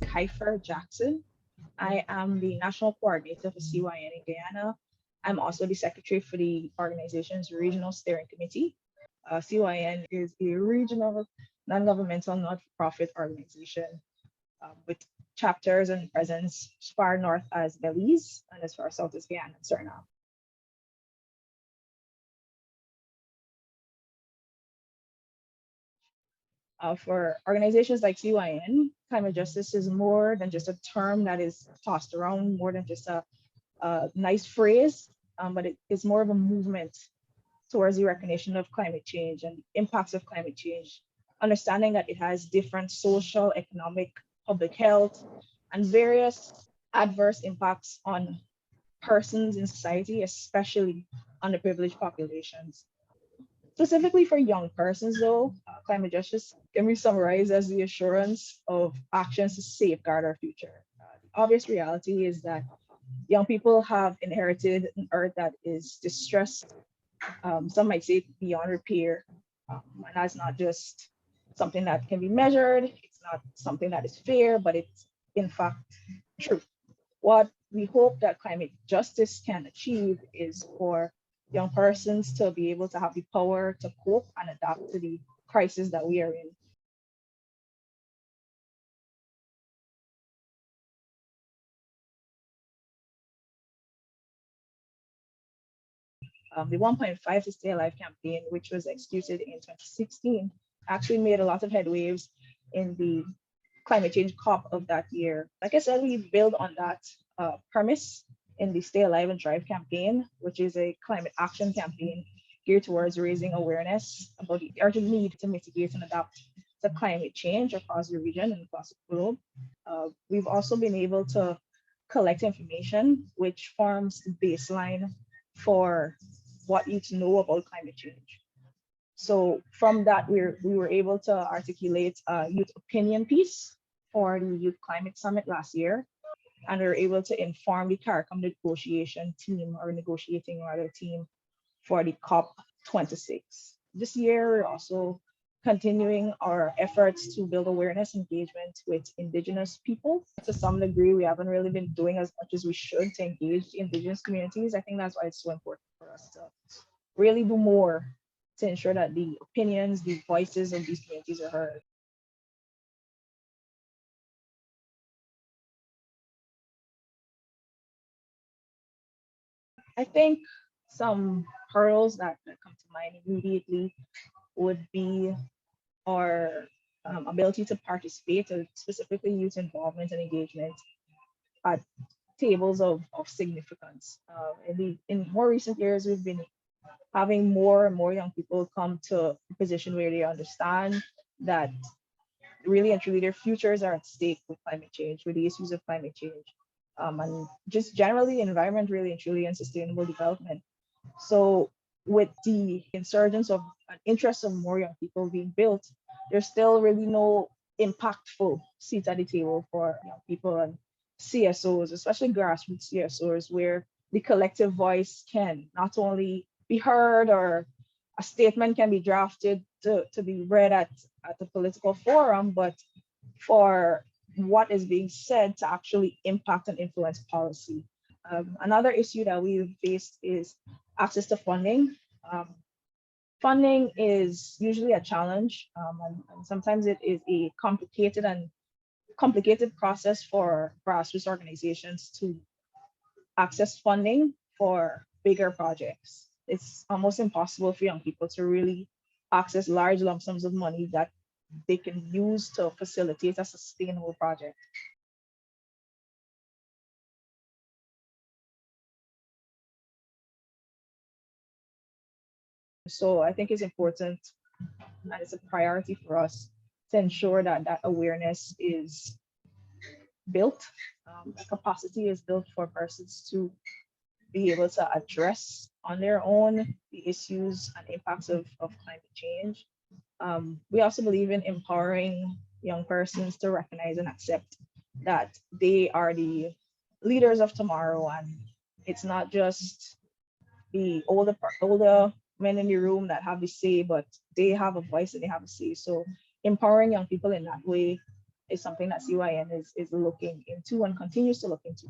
Kiefer Jackson. I am the national coordinator for CYEN in Guyana. I'm also the secretary for the organization's regional steering committee. CYN is a regional non-governmental not-for-profit organization with chapters and presence as far north as Belize and as far south as Guyana and Suriname. For organizations like CYN, climate justice is more than just a term that is tossed around, more than just a nice phrase, but it is more of a movement towards the recognition of climate change and impacts of climate change, understanding that it has different social, economic, public health, and various adverse impacts on persons in society, especially underprivileged populations. Specifically for young persons, though, climate justice can be summarized as the assurance of actions to safeguard our future. The obvious reality is that young people have inherited an earth that is distressed. Some might say beyond repair. And that's not just something that can be measured. It's not something that is fair, but it's in fact true. What we hope that climate justice can achieve is for young persons to be able to have the power to cope and adapt to the crisis that we are in. The 1.5 to Stay Alive campaign, which was executed in 2016, actually made a lot of headwaves in the climate change COP of that year. Like I said, we build on that premise in the Stay Alive and Thrive campaign, which is a climate action campaign geared towards raising awareness about the urgent need to mitigate and adapt to climate change across the region and across the globe. We've also been able to collect information which forms the baseline for what youth know about climate change. So from that, we were able to articulate a youth opinion piece for the Youth Climate Summit last year, and we were able to inform the CARICOM negotiation team, or negotiating rather team, for the COP26. This year, we're also continuing our efforts to build awareness engagement with Indigenous people. To some degree, we haven't really been doing as much as we should to engage Indigenous communities. I think that's why it's so important for us to really do more to ensure that the opinions, the voices of these communities are heard. I think some hurdles that come to mind immediately would be our ability to participate, specifically youth involvement and engagement at tables of significance. In more recent years, we've been having more and more young people come to a position where they understand that really and truly their futures are at stake with climate change, with the issues of climate change, and just generally the environment, really and truly, and sustainable development. So with the insurgence of an interest of more young people being built, there's still really no impactful seats at the table for young people and CSOs, especially grassroots CSOs, where the collective voice can not only be heard, or a statement can be drafted to be read at the political forum, but for what is being said to actually impact and influence policy. Another issue that we've faced is access to funding. Funding is usually a challenge, and sometimes it is a complicated process for grassroots organizations to access funding for bigger projects. It's almost impossible for young people to really access large lump sums of money that they can use to facilitate a sustainable project. So I think it's important, and it's a priority for us to ensure that that awareness is built, the capacity is built for persons to be able to address on their own the issues and impacts of climate change. We also believe in empowering young persons to recognize and accept that they are the leaders of tomorrow, and it's not just the older men in the room that have the say, but they have a voice and they have a say. So empowering young people in that way is something that CYN is looking into and continues to look into.